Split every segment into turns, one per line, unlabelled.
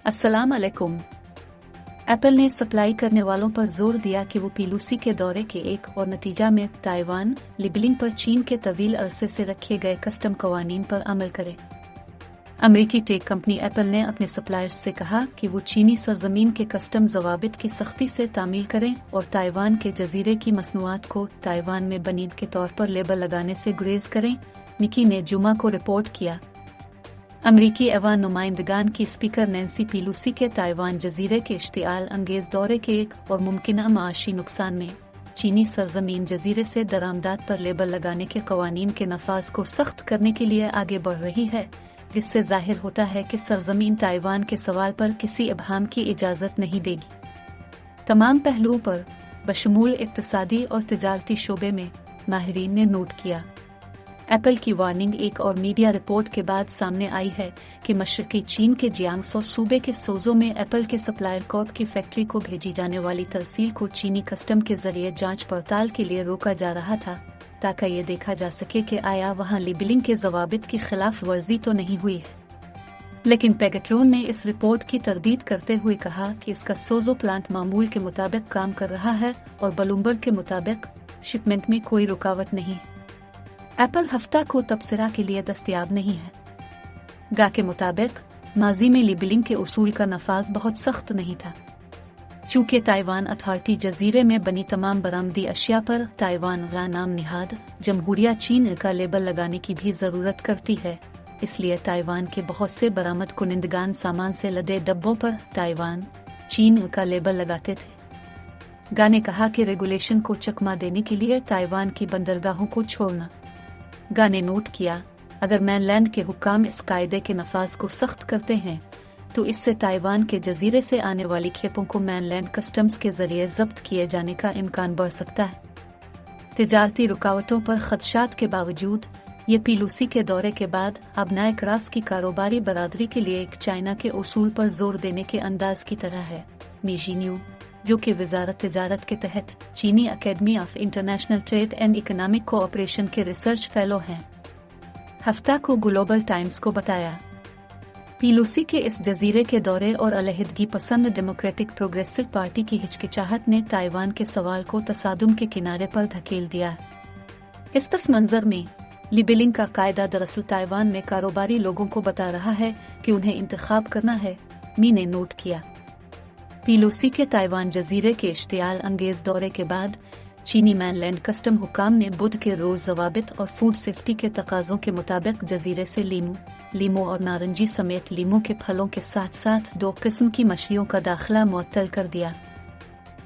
अस्सलाम अलैकुम। एप्पल ने सप्लाई करने वालों पर जोर दिया कि वो पीलूसी के दौरे के एक और नतीजा में ताइवान लेबलिंग पर चीन के तवील अरसे से रखे गए कस्टम कवानीन पर अमल करे। अमेरिकी टेक कंपनी एप्पल ने अपने सप्लायर्स से कहा कि वो चीनी सरजमीन के कस्टम जवाबित की सख्ती से तामील करें और ताइवान के जजीरे की मसनूआत को ताइवान में बनी के तौर पर लेबल लगाने से गुरेज करें। निकी ने जुमा को रिपोर्ट किया। अमरीकी ऐवान नुमाइंदगान की स्पीकर नैन्सी पेलोसी के ताइवान जजीरे के इश्तियाल अंगेज दौरे के एक और मुमकिन माशी नुकसान में चीनी सरजमीन जजीरे से दरामदात पर लेबल लगाने के कवानीन के नफाज को सख्त करने के लिए आगे बढ़ रही है, जिससे जाहिर होता है कि सरजमीन ताइवान के सवाल पर किसी इबहाम की इजाज़त नहीं देगी। तमाम पहलुओं पर बशमूल इक्तिसादी और तिजारती शोबे में माहिरीन ने नोट किया। एप्पल की वार्निंग एक और मीडिया रिपोर्ट के बाद सामने आई है कि मशरकी चीन के जियांगसो सूबे के सोजो में एप्पल के सप्लायर कॉर्प की फैक्ट्री को भेजी जाने वाली तरसील को चीनी कस्टम के जरिए जांच पड़ताल के लिए रोका जा रहा था, ताकि ये देखा जा सके कि आया वहां लेबलिंग के जवाबित की खिलाफ वर्जी तो नहीं हुई है। लेकिन पेगाट्रोन ने इस रिपोर्ट की तरदीद करते हुए कहा कि इसका सोजो प्लांट मामूल के मुताबिक काम कर रहा है और ब्लूमबर्ग के मुताबिक शिपमेंट में कोई रुकावट नहीं है। एप्पल हफ्ता को तबसरा के लिए दस्तयाब नहीं है। गा के मुताबिक माजी में लेबलिंग के उसूल का नफाज बहुत सख्त नहीं था, चूँकि ताइवान अथॉरिटी जजीरे में बनी तमाम बरामदी अशिया पर ताइवान गा नाम निहाद जमहूरिया चीन का लेबल लगाने की भी जरूरत करती है। इसलिए ताइवान के बहुत से बरामद कुनिंदगान सामान से लदे डब्बों पर ताइवान चीन का लेबल लगाते थे। गा ने कहा कि रेगुलेशन को चकमा देने के लिए ताइवान की बंदरगाहों को छोड़ना। गा ने नोट किया, अगर मैनलैंड के हुक्काम इस कायदे के नफाज को सख्त करते हैं तो इससे ताइवान के जजीरे से आने वाली खेपों को मैनलैंड कस्टम्स के जरिए जब्त किए जाने का इम्कान बढ़ सकता है। तिजारती रुकावटों पर खदशात के बावजूद ये पेलोसी के दौरे के बाद अब नए क्रास की कारोबारी बरादरी के लिए एक चाइना के उसूल पर जोर देने के अंदाज की तरह है। मीजीन्यू, जो कि वजारत तिजारत के तहत चीनी academy of international trade and economic cooperation के रिसर्च फेलो हैं, हफ्ता को ग्लोबल टाइम्स को बताया। पेलोसी के इस जजीरे के दौरे और अलहदगी पसंद डेमोक्रेटिक प्रोग्रेसिव पार्टी की हिचकिचाहट ने ताइवान के सवाल को तसादुम के किनारे पर धकेल दिया। इस पस मंजर में लेबलिंग का कायदा दरअसल ताइवान में कारोबारी लोगों को बता रहा है कि उन्हें इंतखाब करना है, मी ने नोट किया। पेलोसी के ताइवान जजीरे के इश्तियाल अंगेज दौरे के बाद चीनी मैनलैंड कस्टम हुकाम ने बुध के रोज जवाबित और फूड सेफ्टी के तकाजों के मुताबिक जजीरे से लीमू और नारंगी समेत लीमू के फलों के साथ साथ 2 किस्म की मछलियों का दाखिला मुअत्तल कर दिया।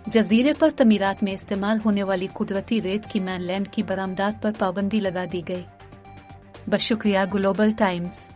जजीरे पर तमीरात में इस्तेमाल होने वाली कुदरती रेत की मैनलैंड की बरामदात पर पाबंदी लगा दी गई। बशुक्रिया ग्लोबल टाइम्स।